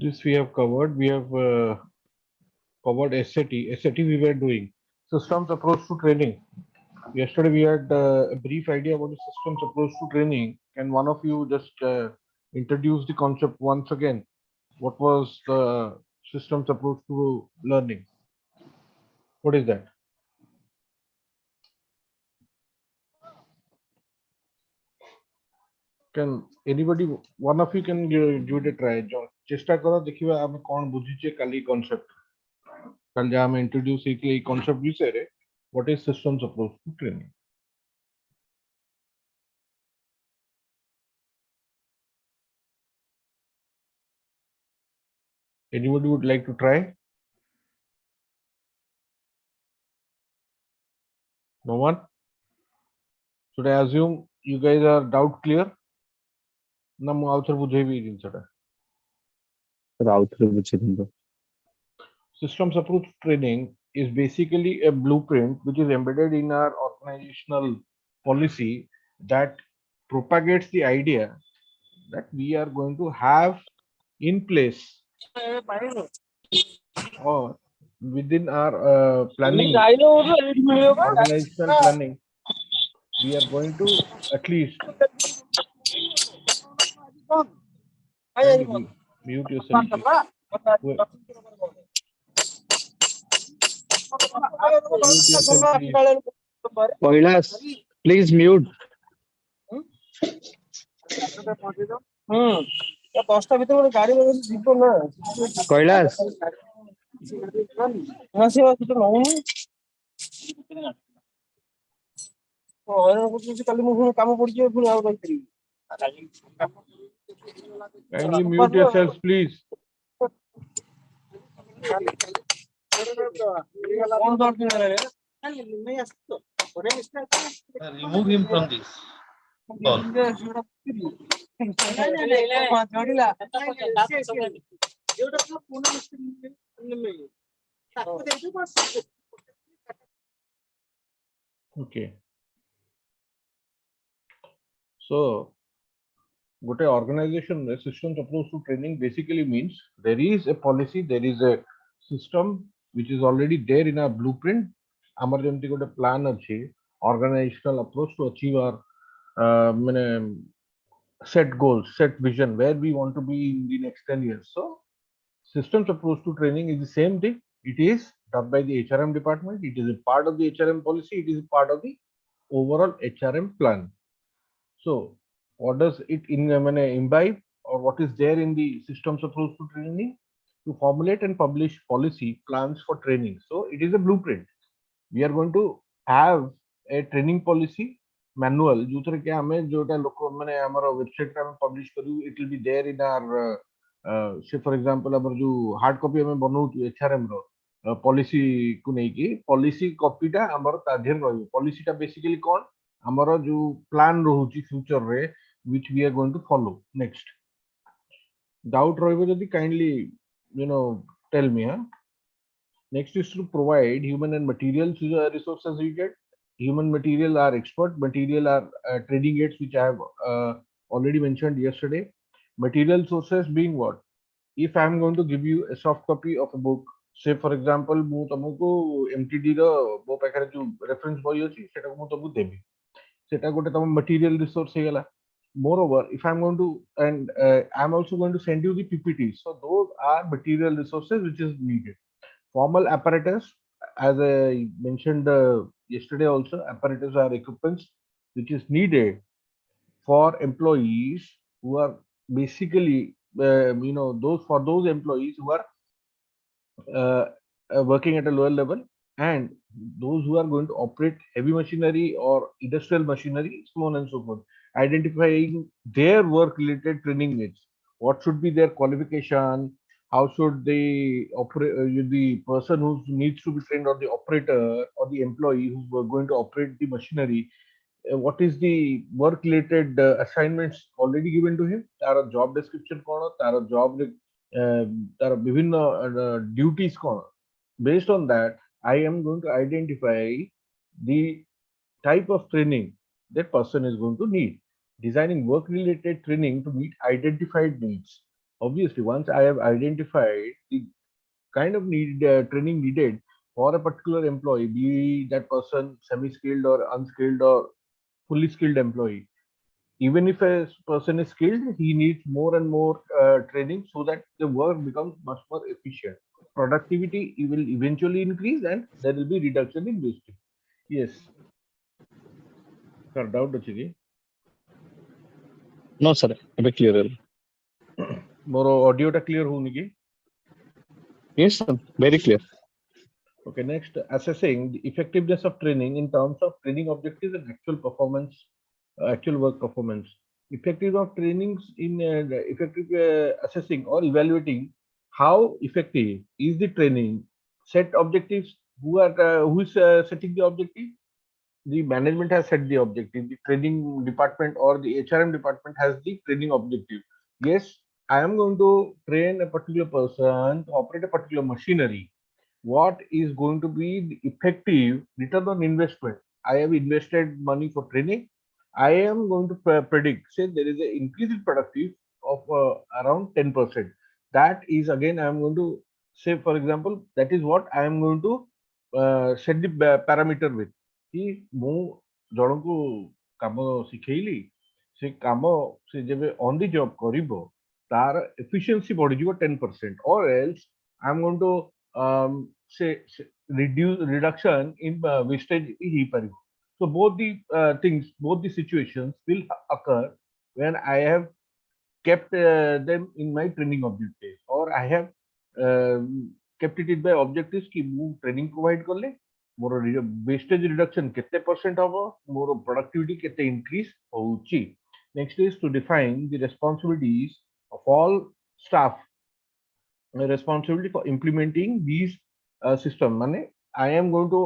This we have covered. We have covered SAT. SAT we were doing. Systems approach to training. Yesterday we had a brief idea about the systems approach to training. Can one of you just introduce the concept once again? What was the systems approach to learning? What is that? Can anybody, one of you can give it a try? चेष्टा करो देखिए आमे कौन बुझीचे काली concept कल जहाँ मैं introduce एक concept भी से what is systems approach to training? Anybody would like to try? No one? Should I assume you guys are doubt clear? Na mu author bujhe bhi din sada. Systems approach training is basically a blueprint which is embedded in our organizational policy that propagates the idea that we are going to have in place or within our planning, organizational planning. We are going to at least mute yourself. Kailash, please mute. Kailash. Kindly mute yourselves, please. Remove him from this call. Okay. So, what a organization systems approach to training basically means there is a policy, there is a system which is already there in our blueprint. Amar jemti got a plan achi, organizational approach to achieve our set goals, set vision, where we want to be in the next 10 years. So, systems approach to training is the same thing. It is done by the HRM department. It is a part of the HRM policy. It is a part of the overall HRM plan. So, what does it imbibe, or what is there in the systems approach to training? To formulate and publish policy plans for training. So, it is a blueprint. We are going to have a training policy manual. जो क्या हमें जोटा लोको मैंने हमारा website पे हमें publish करूँ, it will be there in our say for example अगर जो hard copy हमें बनाऊँ तो HRM रो policy को नहीं की policy copy टा हमारा ताज़ेर रही policy टा basically कौन हमारा जो plan रहुची future रे which we are going to follow next. Doubt रही जो दी kindly tell me huh? Next is to provide human and material resources needed. Human material are expert material are training aids which I have already mentioned yesterday. Material sources being what? If I am going to give you a soft copy of a book, say for example, ମୁଁ ତମକୁ MTD ର ମୋ ପାଖରେ ଯୋଉ reference ବହି ଅଛି ସେଟାକୁ ମୁଁ ତମକୁ ଦେବି ସେଟା ଗୋଟେ ତମ material resource ହେଇଗଲା. Moreover, if I'm going to and I'm also going to send you the PPTs, so those are material resources which is needed. Formal apparatus, as I mentioned yesterday also, apparatus are equipments which is needed for employees who are basically those employees who are working at a lower level and those who are going to operate heavy machinery or industrial machinery, so on and so forth. Identifying their work related training needs. What should be their qualification? How should they operate? The person who needs to be trained, or the operator, or the employee who's going to operate the machinery, what is the work related assignments already given to him? Tara job description kono, tara job tara bibhinna duties kono. Based on that, I am going to identify the type of training that person is going to need. Designing work related training to meet identified needs. Obviously, once I have identified the kind of training needed for a particular employee, be that person semi-skilled or unskilled or fully skilled employee. Even if a person is skilled, he needs more and more training so that the work becomes much more efficient. Productivity will eventually increase and there will be reduction in wastage. Yes, sir, doubt ଅଛି କି? No, sir. ଏବେ clear ହେଲା. ମୋର audio ଟା clear ହଉନି କି? Yes, sir. Very clear. Okay, next, assessing the effectiveness of training in terms of training objectives and actual performance, actual work performance. Effective of trainings in effective assessing or evaluating how effective is the training. Set objectives. Who is setting the objective? The management has set the objective. The training department or the HRM department has the training objective. Yes, I am going to train a particular person to operate a particular machinery. What is going to be the effective return on investment? I have invested money for training. I am going to predict, say there is an increase in productive of around 10%. That is again, I am going to say, for example, that is what I am going to set the parameter with. कि ମୁଁ ଜଣକୁ କାମ ଶିଖେଇଲି, ସେ କାମ ସେ ଯେବେ on the job କରିବ ତାର efficiency ବଢିଯିବ 10%, or else I'm going to say reduction in wastage ହେଇପାରିବ. So both the things, both the situations will occur when I have kept them in my training objectives, or I have kept it in my objectives कि ମୁଁ training provide कले मोर wastage reduction केते percent हबो, मोर productivity केते increase होउची. Next is to define the responsibilities of all staff, responsibility for implementing these system. माने I am going to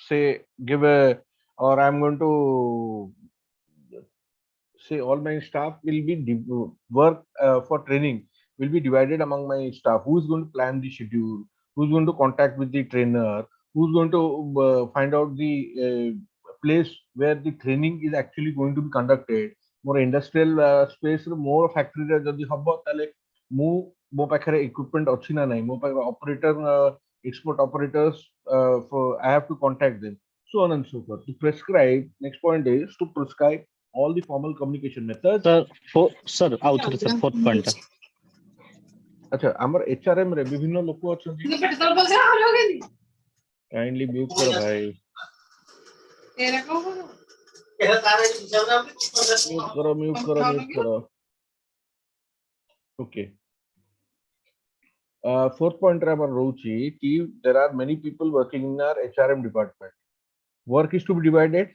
say give a, or I am going to say all my staff will be work for training will be divided among my staff. Who is going to plan the schedule, who's going to contact with the trainer, who's going to find out the place where the training is actually going to be conducted. More industrial space, more factory रे जदि हबो ताले मो पाखरे equipment अछि ना नाही, मो पाखरे operator export operators, for I have to contact them, so on and so forth. To prescribe, next point is to prescribe all the formal communication methods. Sir, out sir, fourth point. अच्छा, हमर HRM रे विभिन्न लोक अछंती, kindly mute करो भाई, mute करो. Okay, fourth point रे हमर रहउची कि there are many people working in our HRM department. Work is to be divided.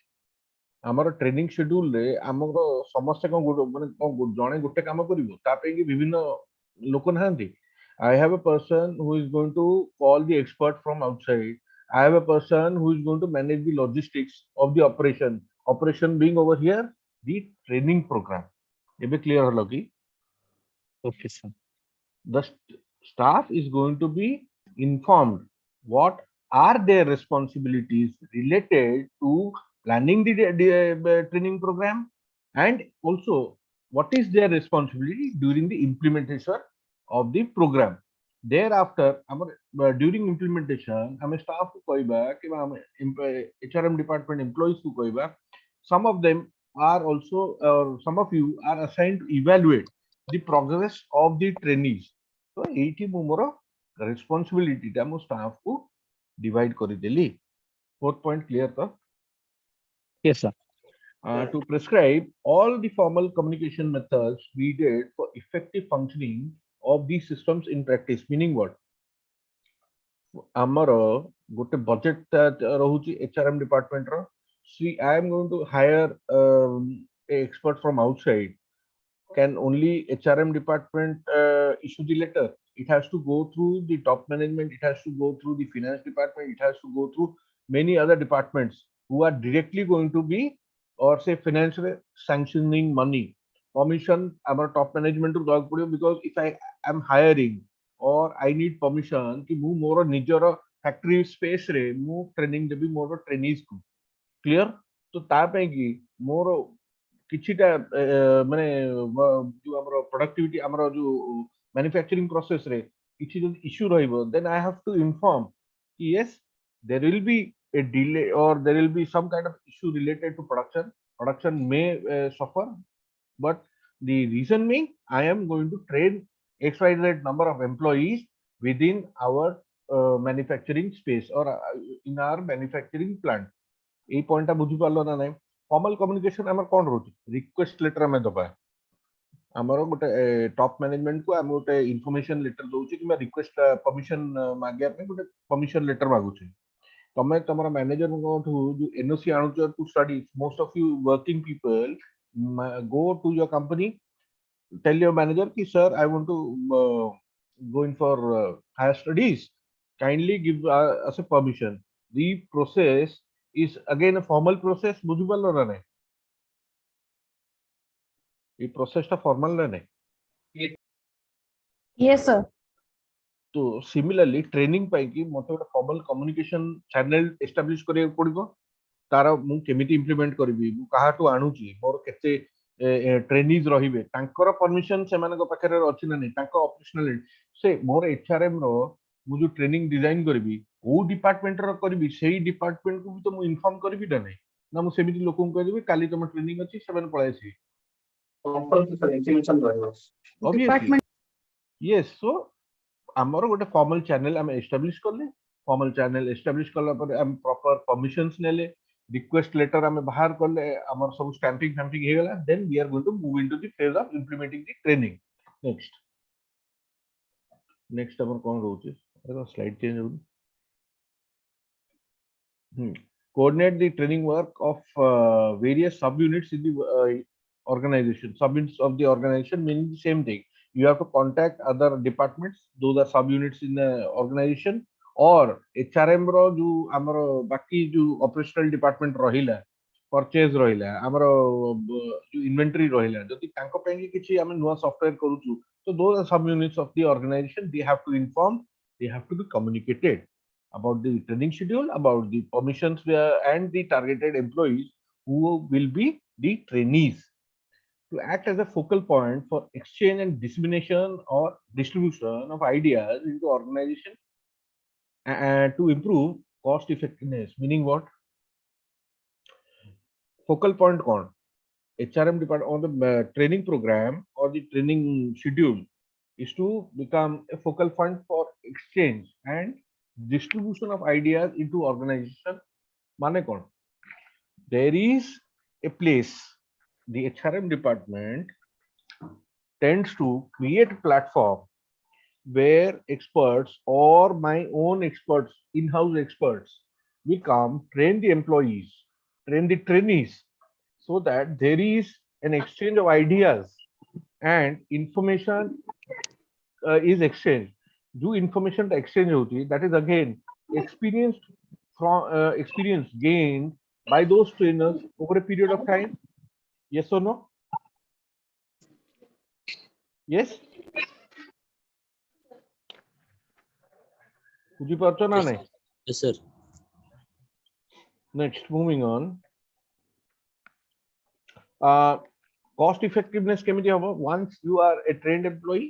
ଆମର ଟ୍ରେନିଂ शेड्यूल रे ଆମର ସମସ୍ତେ ମାନେ ଜଣେ ଗୋଟେ କାମ କରିବ, ତା ପାଇଁ କି ବିଭିନ୍ନ ଲୋକ ନାହାନ୍ତି. I have a person who is going to call the expert from outside. I have a person who is going to manage the logistics of the operation. Operation being over here, the training program. ଏବେ clear ହলো କି? Okay, sir. The staff is going to be informed what are their responsibilities related to planning the training program, and also what is their responsibility during the implementation of the program. Thereafter, during implementation, हम staff को कहबा कि हम HRM department employees को कहबा, some of them are also, some of you are assigned to evaluate the progress of the trainees. तो एठी मु मोर responsibility टा मो staff को divide करि देली. Fourth point clear तो? Yes, sir. To prescribe all the formal communication methods needed for effective functioning of these systems in practice. Meaning what? ଆମର ଗୋଟେ budget ରହୁଛି HRM department ର. See, I am going to hire a expert from outside. Can only HRM department issue the letter? It has to go through the top management. It has to go through the finance department. It has to go through many other departments who are directly going to be, or say, financial sanctioning money. Permission our top management to dog put, because if I am hiring or I need permission कि मु मोर निजर factory space रे मु training देबी मोर trainees को. Clear? तो ता पे कि मोर किछिटा माने जो हमरो प्रोडक्टिविटी हमरो जो मैन्युफैक्चरिंग प्रोसेस रे किछि जो issue रहइबो, then I have to inform yes there will be a delay or there will be some kind of issue related to production may suffer, but the reason being I am going to train XYZ number of employees within our manufacturing space or in our manufacturing plant. এই পয়েন্টটা বুঝি পারলো না নাই। Formal কম্ୟୁନିକେସନ ଆମର କଣ ରହୁଛି, request letter ଆମେ ଦବା, ଆମର ଗୋଟେ ଟପ୍ ମ୍ୟାନେଜମେଣ୍ଟକୁ ଆମେ ଗୋଟେ ଇନଫର୍ମେସନ ଲେଟର ଦଉଛେ କିମ୍ବା ରିକ୍ୱେଷ୍ଟ ପରମିଶନ ମାଗିବା ପାଇଁ ଗୋଟେ ପରମିଶନ ଲେଟର ମାଗୁଛେ। ତମେ ତମର ମ୍ୟାନେଜରଙ୍କଠୁ ଯୋଉ ଏନଓସି ଆଣୁଛ to study, most of you working people go to your company, tell your manager ki sir I want to go in for higher studies, kindly give us a permission. The process is again a formal process, বুঝি পারলো না নাই, এই প্রসেসটা formal না নাই। Yes, sir. তো similarly training ପାଇଁ କି ମତେ ଗୋଟେ ଫର୍ମାଲ କମ୍ୟୁନିକେସନ ଚ୍ୟାନେଲ ଏଷ୍ଟାବ୍ଲିଶ କରିବାକୁ ପଡିବ। ତାର ମୁଁ କେମିତି ଇମ୍ପ୍ଲିମେଣ୍ଟ କରିବି, ମୁଁ କାହାଠୁ ଆଣୁଛି, ମୋର କେତେ ଟ୍ରେନିଜ ରହିବେ, ତାଙ୍କର ପରମିଶନ ସେମାନଙ୍କ ପାଖରେ ଅଛି ନା ନାହିଁ, ତାଙ୍କ ଅପରେସନାଲ ସେ ମୋର ଏଚଆରଏମ ର ମୁଁ ଯୋଉ ଟ୍ରେନିଂ ଡିଜାଇନ କରିବି କୋଉ ଡିପାର୍ଟମେଣ୍ଟର କରିବି, ସେଇ ଡିପାର୍ଟମେଣ୍ଟକୁ ବି ତ ମୁଁ ଇନଫର୍ମ କରିବି ନା ନାହିଁ, ନା ମୁଁ ସେମିତି ଲୋକଙ୍କୁ କହିଦେବି କାଲି ତମ ଟ୍ରେନିଂ ଅଛି ସେମାନେ ପଳେଇ ଆସିବେ। Obviously, yes. So ଆମର ଗୋଟେ ଫର୍ମାଲ ଚ୍ୟାନେଲ ଆମେ ଏଷ୍ଟାବ୍ଲିଶ କଲେ, ଫର୍ମାଲ ଚ୍ୟାନେଲ ଏଷ୍ଟାବ୍ଲିଶ କଲା ପରେ ଆମେ ପ୍ରପର ପରମିଶନସ ନେଲେ, ରିକ୍ୱେଷ୍ଟ ଲେଟର ଆମେ ବାହାର କଲେ, ଆମର ସବୁ ଷ୍ଟାମ୍ପିଂ ଫ୍ୟାମ୍ପିଂ ହେଇଗଲା, then we are going to move into the phase of implementing the training. Next ଆମର କଣ ରହୁଛି, ସ୍ଲାଇड ଚେଞ୍ଜ ହଉଛି। Coordinate the training work of various subunits in the organization. Subunits of the organization meaning the same thing. You have to contact other departments, those are subunits in the organization, or HRM रो जो हमरो बाकी जो operational department रहिला, purchase रहिला, हमरो जो inventory रहिला, जदि तांको ପାଇଁ कि किछि हम नुवा software करूछु, so those are subunits of the organization, they have to inform, they have to be communicated about the training schedule, about the permissions and the targeted employees who will be the trainees, to act as a focal point for exchange and dissemination or distribution of ideas into organization and to improve cost effectiveness. Meaning what? Focal point kon HRM department on the training program or the training schedule is to become a focal point for exchange and distribution of ideas into organization. Mane kon there is a place, the HRM department tends to create a platform where experts or my own experts, in-house experts, will come train the employees, train the trainees, so that there is an exchange of ideas and information is exchanged. जो information exchange होती है, that is again experience gained by those trainers over a period of time. Yes or no? Yes? বুঝি পারছো না নাই? Yes, sir. Next, moving on. Cost effectiveness কেমনি হবে? Once you are a trained employee,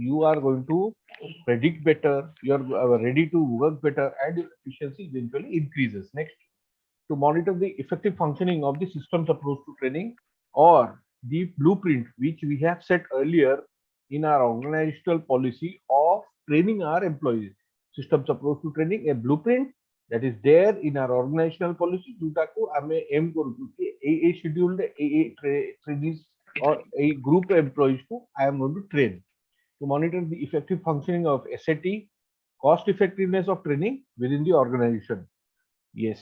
you are going to predict better, you are ready to work better, and your efficiency eventually increases. Next, to monitor the effective functioning of the systems approach to training or the blueprint which we have set earlier in our organizational policy of training our employees. Systems approach to training, a blueprint that is there in our organizational policy, जोटाको हमें aim करूँ कि a schedule a trainees or a group of employees को I am going to train to monitor the effective functioning of SAT, cost effectiveness of training within the organization. Yes,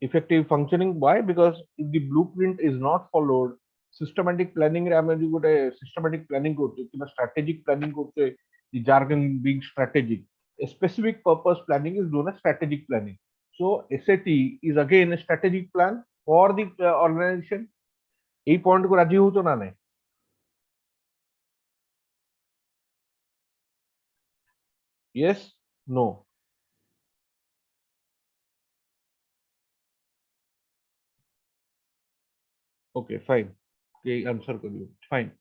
effective functioning. Why? Because if the blueprint is not followed, systematic planning रे हमें जो गोटे systematic planning करते कि strategic planning करते, the jargon being strategic. A specific purpose planning is known as strategic planning. So SAT is again a strategic plan for the organization. এই point को রাজি হতো না নাই? Yes, no? Okay, fine. Okay, answer kariyo. Fine.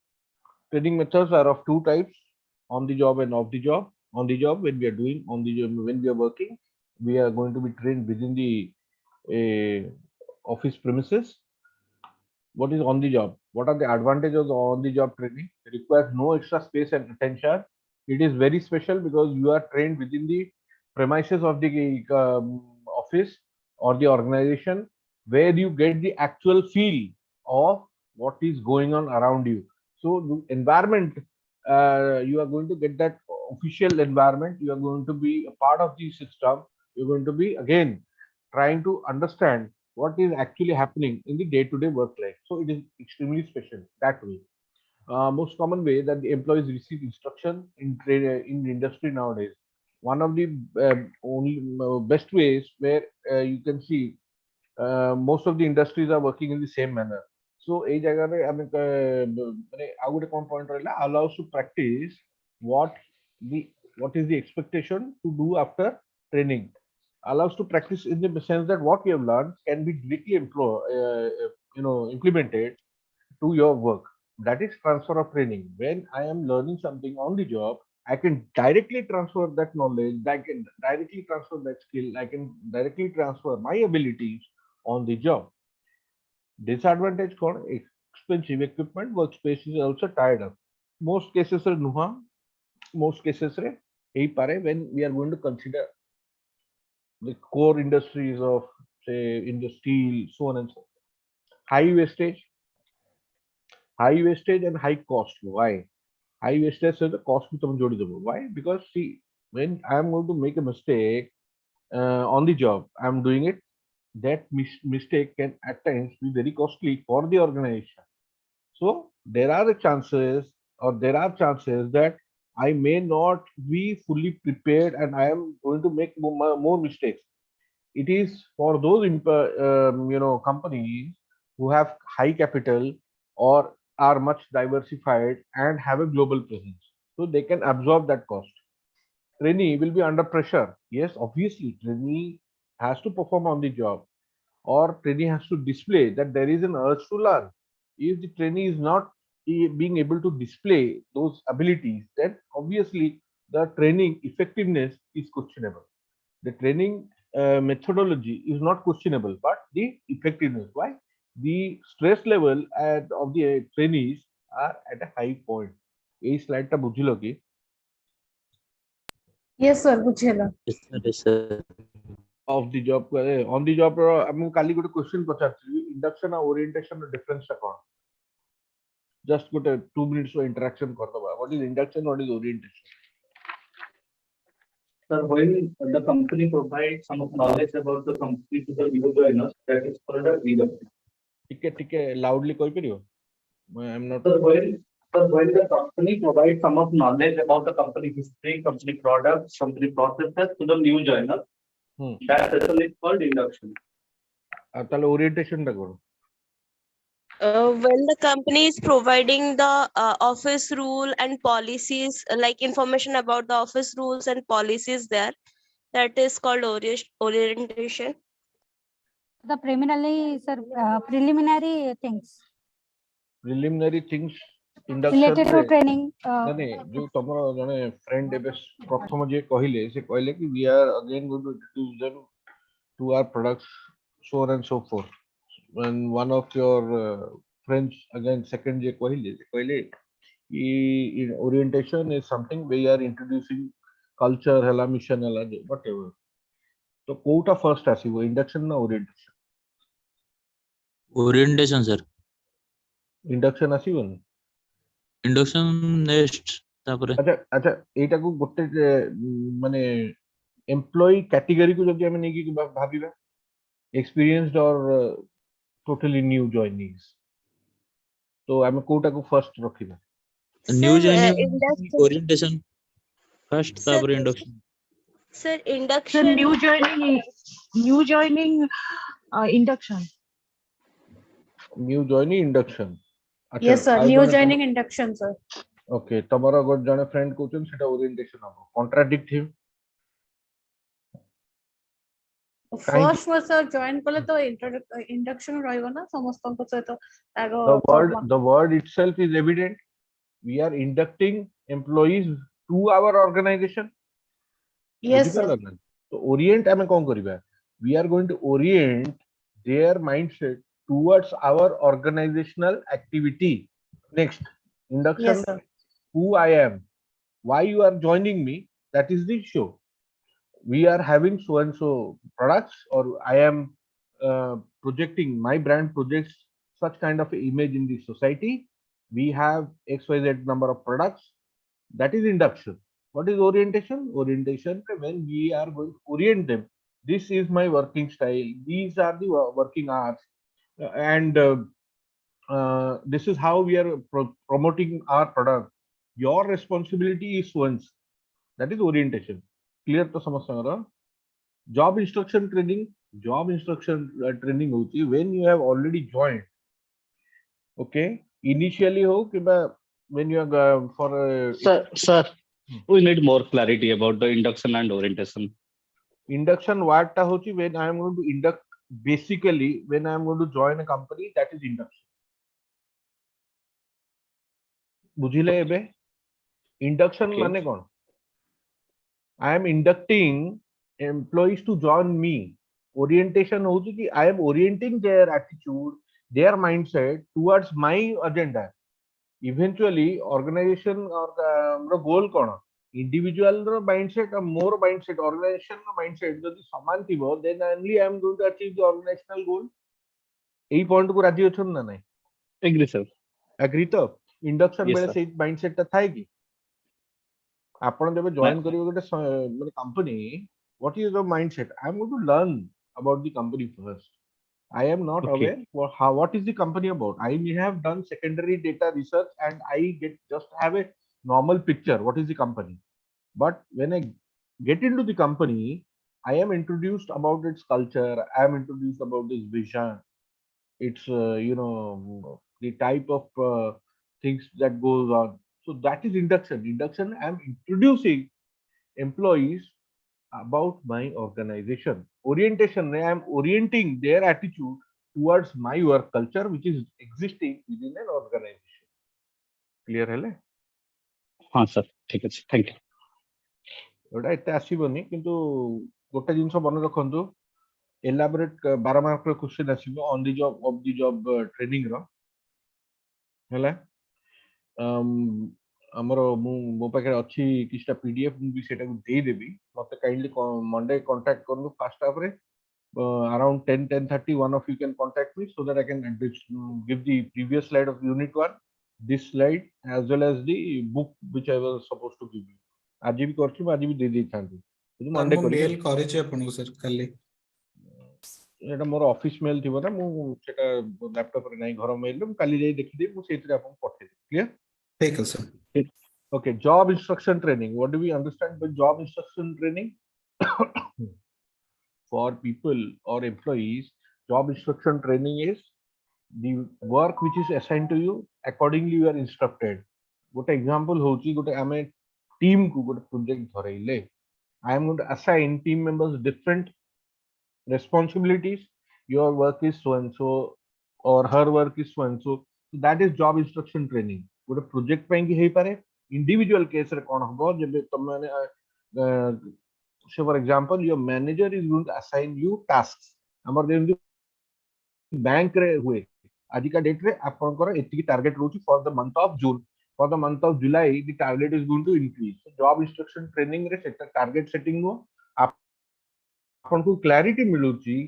Training methods are of two types: on the job and off the job. On the job, when we are doing on the job, when we are working, we are going to be trained within the office premises. What is on the job? What are the advantages of on the job training? It requires no extra space and attention. It is very special because you are trained within the premises of the office or the organization, where you get the actual feel of what is going on around you. So the environment, you are going to get that official environment. You are going to be a part of the system. You're going to be again trying to understand what is actually happening in the day-to-day work life. So it is extremely special that way. Most common way that the employees receive instruction in trade in the industry nowadays. One of the only best ways where you can see most of the industries are working in the same manner. So এই জায়গায় আমি মানে ଆଉ ଗୋଟେ କଣ point ରହିଲା, allows to practice what the what is the expectation to do after training. Allows to practice in the sense that what we have learned can be directly implemented to your work. That is transfer of training. When I am learning something on the job, I can directly transfer that knowledge. I can directly transfer that skill. I can directly transfer my abilities on the job. Disadvantage for expensive equipment, workspace is also tied up. Most cases are nuha. Most cases are when we are going to consider the core industries of say in the steel, so on and so forth. High wastage and high cost. Why? High wastage says the cost with why? Because see, when I am going to make a mistake on the job, I am doing it. That mistake can at times be very costly for the organization. So there are chances that I may not be fully prepared and I am going to make more mistakes. It is for those companies who have high capital or are much diversified and have a global presence, so they can absorb that cost. Trainee will be under pressure. Yes, obviously, trainee has to perform on the job, or trainee has to display that there is an urge to learn. If the trainee is not being able to display those abilities, then obviously the training effectiveness is questionable. The training methodology is not questionable, but the effectiveness. Why? The stress level of the trainees are at a high point. এই স্লাইডটা বুঝিল কি? Yes, sir. বুঝিলা। Yes, sir. Of the job, on the job, আমি কালি ଗୋଟେ question ପଚାରିଥିଲି, induction ଆଉ orientation ର difference ଟା କଣ? Just ଗୋଟେ 2 minutes of interaction କରିଦବା. What is induction? What is orientation? Sir, when the company provides some knowledge about the company to the new joiners, that is called a induction. ଟିକେ loudly କହିପାରିବ? I am not. Sir, when the company provides some of knowledge about the company history, company products, company processes to the new joiner, that session is called induction. তাহলে orientation টা করো। When the company is providing the office rule and policies, like information about the office rules and policies there, that is called orientation. The preliminary things Preliminary things induction related to training. ମାନେ ଯୋଉ ତମର ଜଣେ friend ଏବେ ପ୍ରଥମ ଯିଏ କହିଲେ ସେ କହିଲେ କି we are again going to introduce them to our products, so on and so forth. When one of your friends again second ଯିଏ କହିଲେ ସେ କହିଲେ in orientation is something we are introducing culture ହେଲା mission ହେଲା whatever. ତ କୋଉଟା first ଆସିବ, induction ନା orientation? Orientation, sir. Induction ଆସିବନି? Induction next. ତାପରେ ଆଚ୍ଛା ଏଇଟାକୁ ଗୋଟେ ମାନେ ଏମ୍ପ୍ଲୟି କ୍ୟାଟେଗୋରୀକୁ ଯଦି ଆମେ ନେଇକି ଭାବିବା, experienced or totally new joinees, ତ ଆମେ କୋଉଟାକୁ first ରଖିବା? new Sir, joining induction. orientation first, Sir, ତାପରେ induction. Sir, Sir, induction. new joining induction. New joining induction. Yes, sir. ଆଉ New ଜଣେ joining induction, sir. ଓକେ, ତମର ଜଣେ ଫ୍ରେଣ୍ଡ କହୁଛନ୍ତି ସେଟା ଓରିଏଣ୍ଟେସନ ହବ, କଣ୍ଟ୍ରାଡିକ୍ଟ फर्स्ट में सर जॉइन कले तो इंडक्शन रहइबो ना समस्त सहित the word itself is evident. We are inducting employees to our organization. Yes sir So orient ame kon kariba, we are going to orient their mindset towards our organizational activity. Next, induction. Yes sir Who I am, why you are joining me, that is the show. We are having so and so products, or I am projecting, my brand projects such kind of image in the society. We have XYZ number of products. That is induction. What is orientation? Orientation, when we are going to orient them. This is my working style. These are the working hours. And this is how we are promoting our product. Your responsibility is once. That is orientation. Clear to samasya? Job instruction training. Job instruction training होती when you have already joined. Okay. Initially ho when you are for Sir, we need more clarity about the induction and orientation. Induction what ta hochi when I am going to induct, basically when I am going to join a company, that is induction. बुझिले एबे induction Okay. माने कौन? I am inducting employees to join me. Orientation होची कि I am orienting their attitude, their mindset towards my agenda. Eventually organization or goal कौन? Individual mindset or more mindset, organization mindset जदि समान थिबो, then only I am going to achieve the organizational goal. AE point को राजी अछन ना नहीं? Agree, sir. Agree तो induction Yes, बेले sir. से mindset ता थाए कि आपण जब join Ma- करियो गोटे मतलब company, what is your mindset? I am going to learn about the company first. I am not Okay. aware what is the company about. I may have done secondary data research and I just have a normal picture what is the company. But when I get into the company, I am introduced about its culture. I am introduced about its vision. It's the type of things that goes on. So that is induction. Induction. I am introducing employees about my organization. Orientation, I am orienting their attitude towards my work culture, which is existing within an organization. Clear hele? हाँ sir, ठीक है, thank you. एटा एते आसीबनी किंतु गोटे जिंस मन रखंतु elaborate 12 mark रो क्वेश्चन आसीबो on the job off the job training रो हैला ଆମର ମୋ ପାଖରେ ଅଛି କିଛିଟା PDF ମୁଁ ବି ସେଟାକୁ ଦେଇଦେବି ମତେ କାଇଣ୍ଡଲି Monday contact କରନ୍ତୁ first half ରେ around 10:30 one of you can contact me so that I can give the previous slide of unit 1, this slide as well as the book which I was supposed to give you. आज भी करछि आज भी दे देई थांती କିନ୍ତୁ Monday ମୁଁ କରିବି mail କରିଛି ଆପଣଙ୍କୁ sir କାଲି ଏଟା ମୋର ଅଫିस मेल थिबो ना ମୁଁ सेटा लैपटॉप रे नाही घर मेल ମୁଁ କାଲି ଯାଇ ଦେଖିଦେବି ମୁଁ ସେଇଥିରେ ଆପଣଙ୍କୁ ପଠେଇଦେବି क्लियर ठीक है sir. Okay, job instruction training. What do we understand by job instruction training? For people or employees, job instruction training is the work which is assigned to you. Accordingly, you are instructed. What example होची गोटे आमे team को गोटे project धरैले. I am going to assign team members different responsibilities. Your work is so and so, or her work is so and so. So that is job instruction training. गोटे project ପାଇଁ କି ହେଇ पारे. Individual case रे कोन हबो जेबे तुम माने so for example your manager is going to assign you tasks हमर जेमि बैंक रे हुए आज का डेट रे आपनकर एतिकी टारगेट रहउची for the month of June for the month of July the target is going to increase job instruction training रे सेटा टारगेट सेटिंग हो आपनको क्लैरिटी मिलुची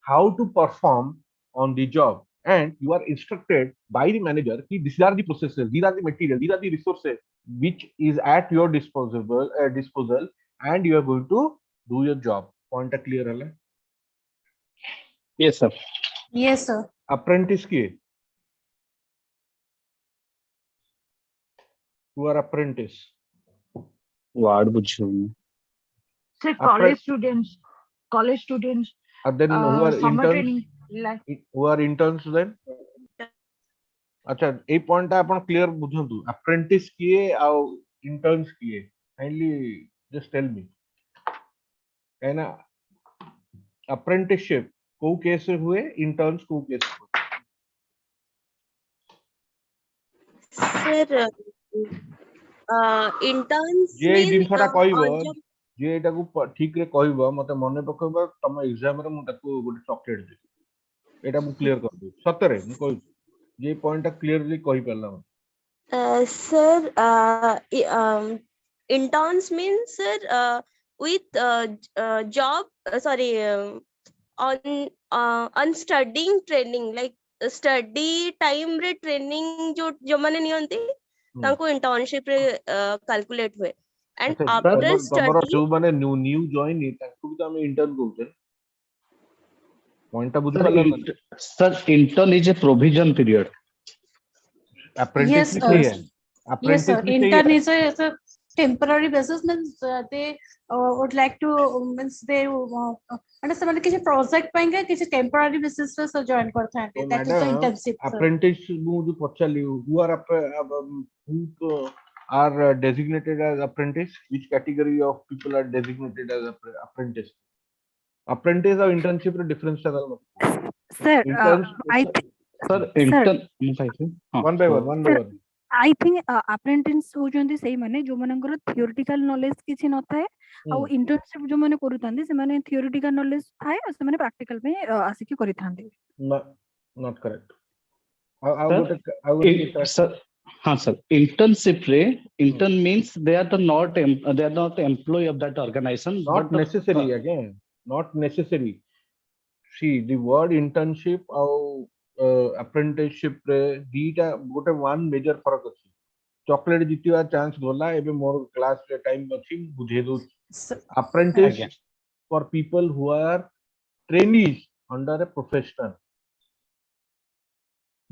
how to perform on the job and you are instructed by the manager ki these are the processes, these are the material, these are the resources which is at your disposal and you are going to do your job. Point clear है? Yes sir. Yes sir Apprentice की who are apprentice Word बुझियो sir college students and then who are summer interns, training like who are interns then अच्छा ए point आपण clear बुझंतु apprentice किए आ interns किए kindly just tell me कहना apprenticeship को case हुए, interns को केस हुए? Sir, interns J mean जिनसटा कहइबो, on job. जे एटा को ठीक रे कहइबो मते मने पकइबो तम एग्जाम रे मु ताको गोटे चॉकलेट दे। एटा मु क्लियर कर दे। सतरे मु कहि जे पॉइंट क्लियरली कहि परला। Sir, interns means sir with job sorry on studying training like study time रे training जो माने नियंती तांको internship रे calculate हुए and after तमरो study जो माने न्यू जॉइन नी ताको भी तो हम इंटर्न कहउछे। पॉइंट बुझ Sir, परला ना? sir, intern is a provision period. Apprentice Yes, भी सही है। yes, apprentice sir. भी सही Intern है। is a temporary basis means they would like to means they मतलब ସେମାନେ କିଛି प्रोजेक्ट पाएंगे କିଛି temporary basis पे से join करते हैं तो that is the madam internship sir. Apprentice मु जो पछली who are designated as apprentice, which category of people are designated as apprentice? Apprentice और internship रे difference टा दल Sir, I Sir, intern one by one sir, I think apprentice होजंती सेही माने जो मनकर theoretical knowledge किछि न थाए और internship जो माने करूतांती से माने theoretical knowledge थाए और से माने practical पे आसिकी करिथांती। not correct. sir, sir, internship रे intern means they are not employee of that organization. Not but necessary again. Not necessary. See, the word internship और apprenticeship रे दीटा गोटे one major फरक अछि। चॉकलेट जितिवा चांस गोला एबे मोर क्लास रे टाइम अछि बुझे दो। Apprentice for people who are trainees under a professional.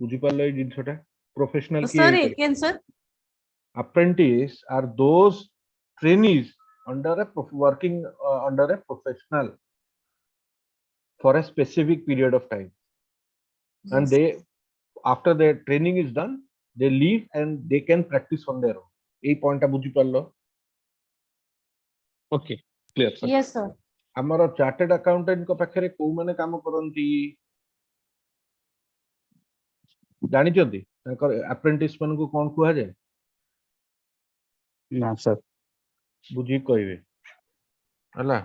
बुझी पाले ए जिनसटा प्रोफेशनल की Sir, again sir. apprentice are those trainees under a working under a professional for a specific period of time. Yes. And they after their training is done they leave and they can practice on their own. A point बुझी पालो? Okay, clear sir. Yes sir. हमर chartered accountant को पाखरे को माने काम करंती जानि चंदी ताकर apprentice मन को कोन कुआ जाय? ना sir. बुझी कहबे हला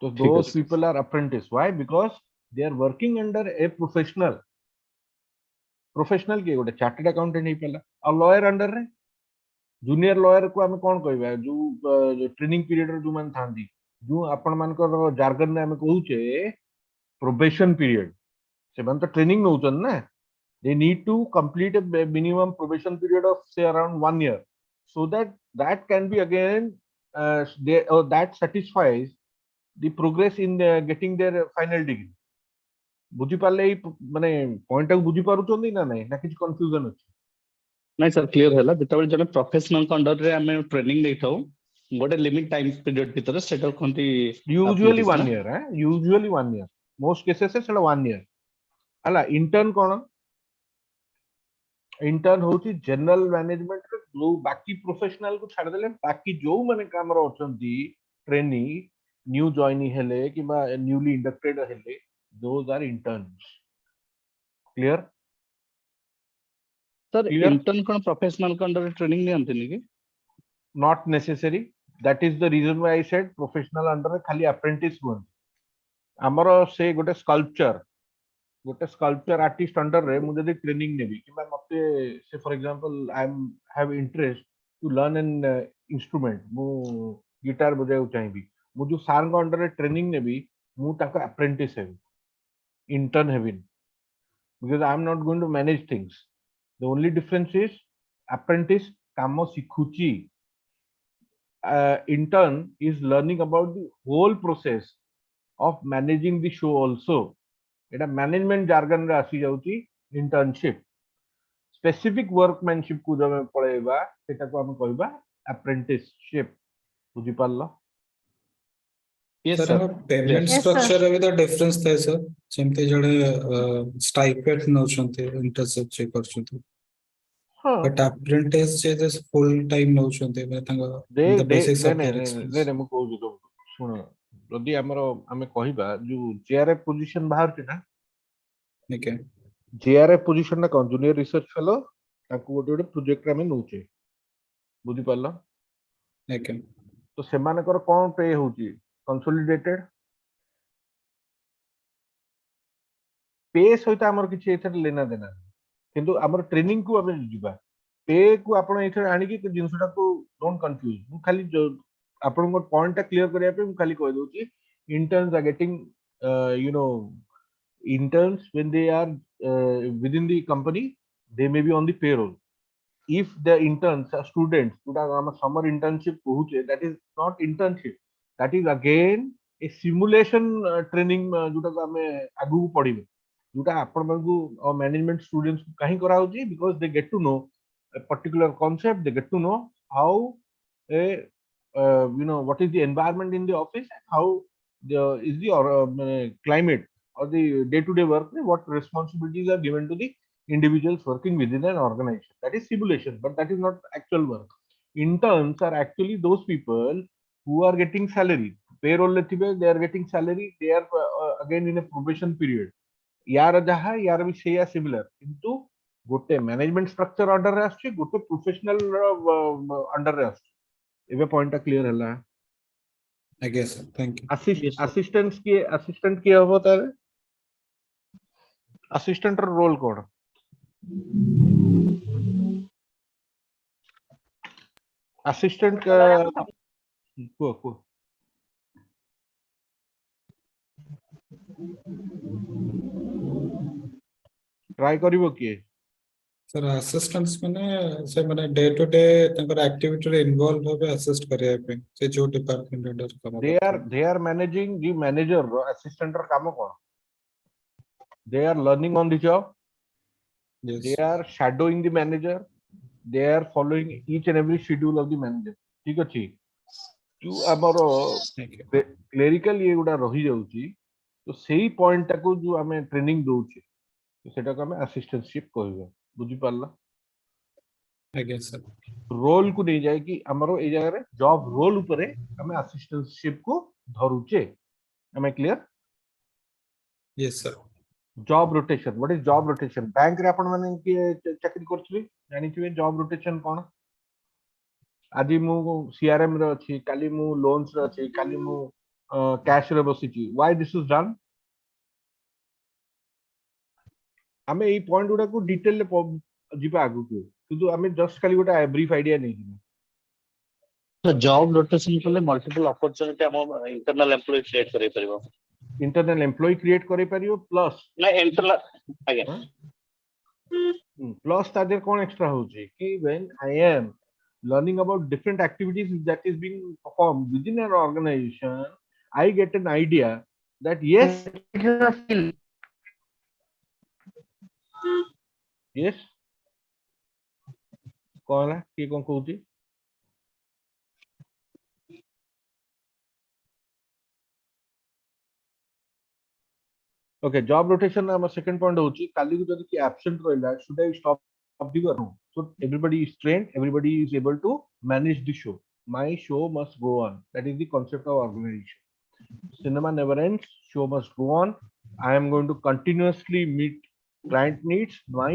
तो those people are apprentice. Why? Because they are working under a professional के गोटे चार्टर्ड अकाउंटेंट ही पला और लॉयर अंडर रे जूनियर लॉयर को हम कोन कहबे जो ट्रेनिंग पीरियड रे जो मान थांदी जो आपण मान को जार्गन ने हम कहूचे प्रोबेशन पीरियड से बन तो ट्रेनिंग नउचन ना they need to complete a minimum probation period of say around 1 year so that can be again that satisfies the progress in getting their final degree. बुझी पाले माने पॉइंट को बुझी पारु चंदी ना नहीं ना किछ कंफ्यूजन अछि? नहीं सर क्लियर हैला जेतबे जने प्रोफेशनल अंडर रे हम ट्रेनिंग नै थाउ गोटे लिमिट टाइम पीरियड भीतर सेटा कोंती यूजुअली 1 year है यूजुअली 1 year मोस्ट केसेस से सेटा 1 year हला इंटर्न कोन इंटर्न होची जनरल मैनेजमेंट रे जो बाकी प्रोफेशनल को छाड़ देले बाकी जो माने काम रो अछंती ट्रेनी न्यू जॉइनी हेले किबा न्यूली इंडक्टेड हेले those are interns. Clear? Sir, intern cone professional का अंडर ट्रेनिंग नै अंतनी कि? Not necessary. That is the reason why I said professional under खाली apprentice हुन. हमरो से गोटे sculpture artist under रे मु जदी ट्रेनिंग नेबी किबा मते से for example I am have interest to learn an instrument मु गिटार बजाउ चाहिबी मु जो सार को अंडर ट्रेनिंग नेबी मु ताको apprentice heavy intern having because I am not going to manage things. The only difference is apprentice kamo sikhuchi, intern is learning about the whole process of managing the show also. Eta management jargon re asi jauchi internship. Specific workmanship ku jame पळेबा सेटा को हम कहबा apprenticeship. बुझी पारलो? Yes sir sir. Payment structure रे भी difference थाए सर जेमते जड़े स्टाइपेंड नउचंते इंटर्नशिप जे करचंते बट अप्रेंटिस जे जस फुल टाइम नउचंते maintain the basics of their experience ने मु कहू सुनो जदि आमे कहिबा जो जेआरएफ पोजीशन बाहर छै ना ओके जेआरएफ पोजीशन ना कोन जूनियर रिसर्च फेलो ताको गोटे गोटे प्रोजेक्ट आमे नउचे बुझि पारला ओके तो सेमानकर कोन पे होची कंसोलिडेटेड पे सहित हमर किछि एथर लेना देना किंतु हमर ट्रेनिंग को आमे जिबा पे को आपण एथर आनी कि जिंसटा को डोंट कंफ्यूज मु खाली आपण को पॉइंट टा क्लियर करिया पे मु खाली कह दोची interns are getting you know interns when they are within the company they may be on the payroll if the interns are students जोटा हम summer internship कहूचे that is not internship that is again a simulation training जोटा को हमें आगु पढ़िबे जोटा आपण मानकु management students काहे करा होची because they get to know a particular concept they get to know how a you know what is the environment in the office and how is the climate or the day-to-day work what responsibilities are given to the individuals working within an organization that is simulation but that is not actual work interns are actually those people who are getting salary payroll they are getting salary they are again in a probation period यार जहा यार भी सेया similar किंतु गोटे management structure under रे आछी गोटे professional under रे आछी एबे पॉइंट क्लियर हला I guess thank you assistant की हबो तारे असिस्टेंट रो रोल कोड असिस्टेंट को ट्राई करिवो के सर असिस्टेंट्स माने से माने डे टू डे तंकर एक्टिविटी रे इन्वॉल्व होबे असिस्ट करिया पे से जो डिपार्टमेंट अंडर काम they are managing the manager assistant रो काम कोन they are learning on the job yes they are shadowing the manager they are following each and every schedule of the manager ठीक अछि जो हमरो क्लेरिकल ये गुडा रही जाउची तो सेही पॉइंट टाको जो हमें ट्रेनिंग दोउची तो सेटा को हमें असिस्टेंटशिप कहबो बुझी पारला आई गेस सर रोल को नहीं जाए कि हमरो ए जगह रे जॉब रोल ऊपर हमें असिस्टेंटशिप को धरुचे am I clear yes sir job rotation what is job rotation bank रे आपण माने कि चाकरी करथि जानि छिवे जॉब रोटेशन कोन आदि मु सीआरएम रे अछि काली मु लोन्स रे अछि काली मु कैश रे बसिछि व्हाई दिस इज डन हमें ई पॉइंट गुडा को डिटेल ले जिबा आगु को किंतु हमें जस्ट खाली गोटा ब्रीफ आइडिया नहीं दिने तो जॉब रोटेशन कले मल्टीपल अपॉर्चुनिटी हम इंटरनल एम्प्लॉय क्रिएट करै परबो इंटरनल एम्प्लॉय क्रिएट करै परियो प्लस ना इंटरनल आगे प्लस तादेर कोन एक्स्ट्रा होची कि when I am learning about different activities that is being performed within an organization I get an idea that yes it is a skill yes Cola की कोन कहूची okay job rotation our second point hochi kali ko jodi ki absent roila should I stop the work no so everybody is trained everybody is able to manage the show my show must go on that is the concept of organization cinema never ends show must go on I am going to continuously meet client needs my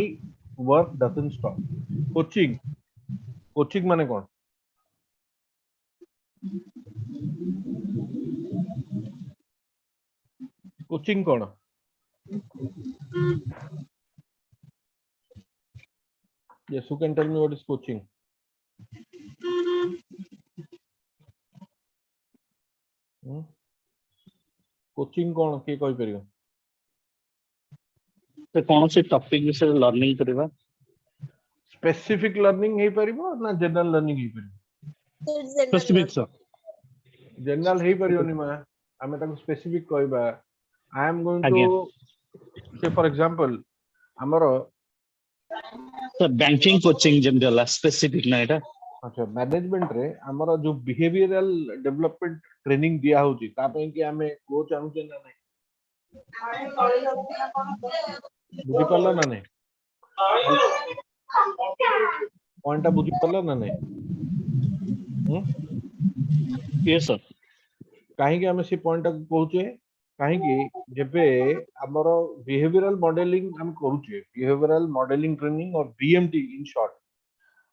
work doesn't stop coaching mane kon coaching kon yes who can tell me what is coaching coaching kon ke koi periyo तो कौन से topic विषय learning करबा specific learning हे परिबो ना general learning हे परिबो specific sir general हे परियो नि मा हमें ताको स्पेसिफिक कहबा आई एम गोइंग टू से फॉर एग्जांपल हमरो sir banking coaching general specific ना एटा अच्छा मैनेजमेंट रे हमरो जो बिहेवियरल डेवलपमेंट ट्रेनिंग दिया होची ता पे कि हमें कोच आनु ना नहीं बुझी पारला ना नहीं पॉइंट बुझी पारला ना नहीं यस सर कहीं आम से पॉइंट कहचे कहीं जेबे हमरो बिहेवियरल मॉडलिंग हम करूचे बिहेवियरल मॉडलिंग ट्रेनिंग और BMT in short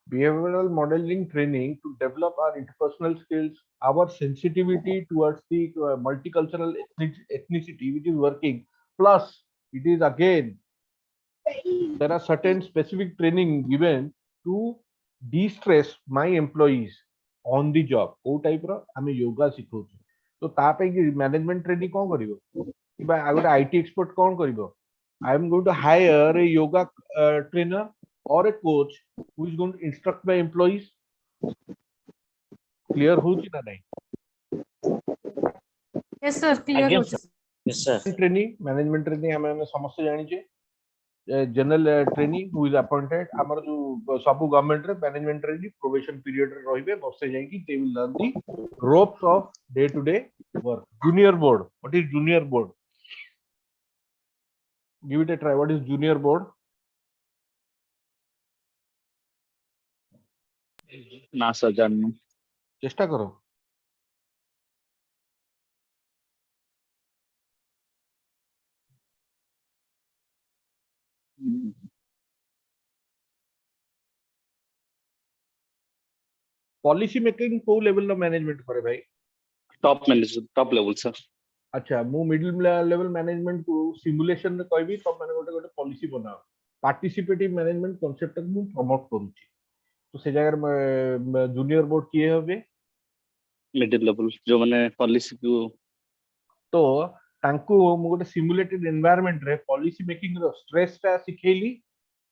behavioral modeling training to develop our interpersonal skills, our sensitivity towards the multicultural ethnicity which is working. Plus, it is again, there are certain specific training given to de-stress my employees on the job. वो type रो हमें योगा सिखोचे. तो तापे की management training कौन करियो? कि भाई अगर IT expert कौन करियो? I am going to hire a yoga trainer or a coach who is going to instruct my employees. Clear होची ना नहीं? Yes sir, clear Again, होची. yes, sir. Training, management training हमें समस्त जानी चाहिए. General trainee who is appointed, हमारा जो सबू government रे management training probation period रे रहिबे बसे जाएगी. They will learn the ropes of day-to-day work. Junior board. What is junior board? Give it a try. What is junior board? ना sir जानू चेष्टा करो. पॉलिसी मेकिंग को लेवल लो मैनेजमेंट करे भाई. Top manager top level sir. अच्छा मु middle level management को सिमुलेशन रे कहबी तो माने गोटे गोटे पॉलिसी बनाओ. पार्टिसिपेटिव मैनेजमेंट कांसेप्ट को प्रमोट करूची. तो से जगह जूनियर बोर्ड किए होबे मिडिल लेवल जो माने पॉलिसी को तो तांको मु गोटे सिमुलेटेड एनवायरनमेंट रे पॉलिसी मेकिंग रो स्ट्रेस ता सिखेली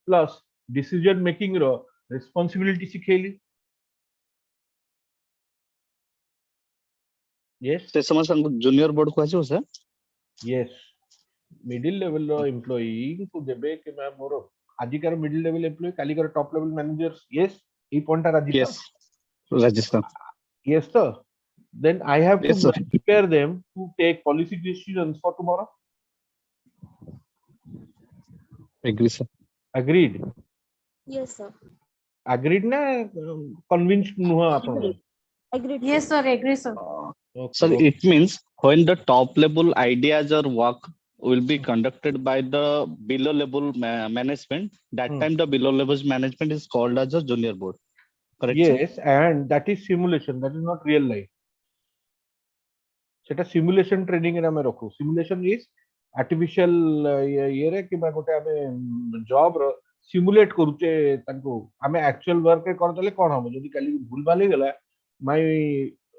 प्लस डिसीजन मेकिंग रो रिस्पांसिबिलिटी सिखेली. Yes. से समझ जूनियर बोर्ड को आछो सर. Yes. मिडिल लेवल रो एम्प्लॉई को देबे कि मैं मोर आजिकार मिडिल लेवल एम्प्लॉई काली कर टॉप लेवल मैनेजर्स. यस ई पॉइंट राजी. Yes Rajasthan. Yes sir. Then I have to Yes, sir. prepare them to take policy decisions for tomorrow. Agree sir. Agreed. Yes, sir. Agreed ना convinced नुहा आपण. Agreed. Yes sir, agree sir. Sir, it means when the top level ideas or work will be conducted by the below level management, that time the below levels management is called as a junior board. Correct? Yes, and that is simulation. That is not real life. सेटा simulation training रे हमें रखो. Simulation is artificial ये रे कि गोटे हमें job रो simulate करूचे तांको हमें actual work के कर देले कोन हम जदी काली भूल भाली गला my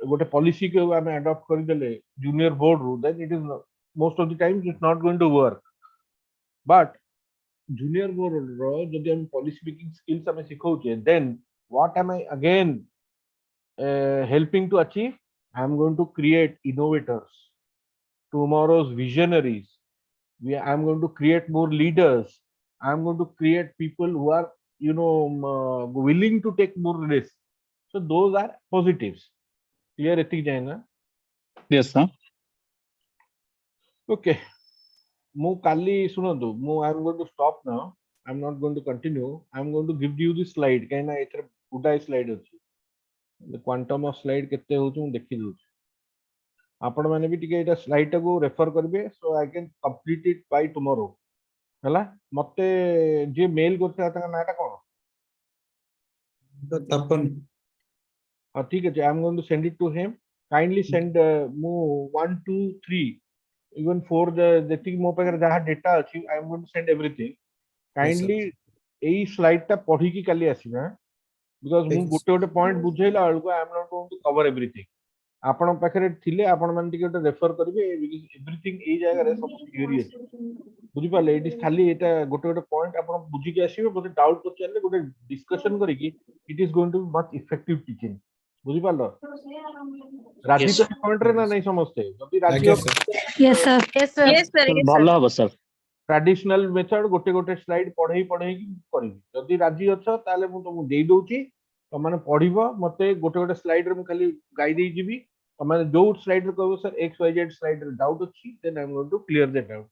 गोटे policy के हमें adopt कर देले junior board row then it is most of the time it's not going to work. But junior board रो जदी हम policy making skills हमें सिखाउचे then what am I again helping to achieve? I am going to create innovators, tomorrow's visionaries. I am going to create more leaders. I am going to create people who are, willing to take more risks. So those are positives. Clear, ethi jayena? Yes, sir. Okay. Mu kali sunandu. I am going to stop now. I am not going to continue. I am going to give you the slide. Kaina etre buda slide achi. The quantum of slide kette hochu mu dekhi dou. आपण माने भी टिके एटा slide को refer करबे so I can complete it by tomorrow हला मते जे mail करते ताका नाटा कोन तपन. हां ठीक है I am going to send it to him kindly send मु 1 2 3 इवन फॉर द जेतिक मो पर जहा डेटा अछि I am going to send everything kindly एई स्लाइड टा पढी की काली आसीबा बिकॉज़ मु गोटे गोटे पॉइंट बुझैला अलको I am not going to cover everything आपण पाखरे थिले आपण मान टिके रेफर करबे एवरीथिंग ए जगह रे सब थियरी अछि बुझि पाले इट इज खाली एटा गोटे गोटे पॉइंट आपण बुझि के आसीबे बोते डाउट पचारले गोटे डिस्कशन करी कि it is going to be much effective teaching बुझि पालो राजी तो पॉइंट रे ना नहीं समझते जदी राजी yes sir Yes sir. Yes, sir. Yes, भलो sir. हबो सर. ट्रेडिशनल मेथड गोटे गोटे स्लाइड पढै की करबी जदी राजी अछ ताले मु तुमु देई दोची त माने पढिबो मते गोटे गोटे स्लाइड रे मु खाली गाई देई जिबी मैंने जो स्लाइड कहबो सर XYZ स्लाइड डाउट अछि then I am going to clear that out.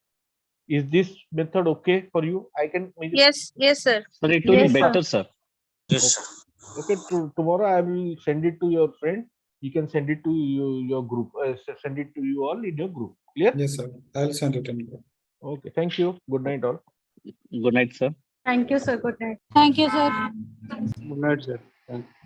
Is this method okay for you? I can Yes, yes, sir. Sir, it will Yes, be sir. better, sir. Yes. okay tomorrow I will send it to your friend. you can send it to your group, send it to you all in your group. Clear? Yes, sir. I'll send it in. Okay, thank you. Good night, all. Good night, sir. Thank you, sir. Good night. Thank you, sir. Good night, sir. Thank you.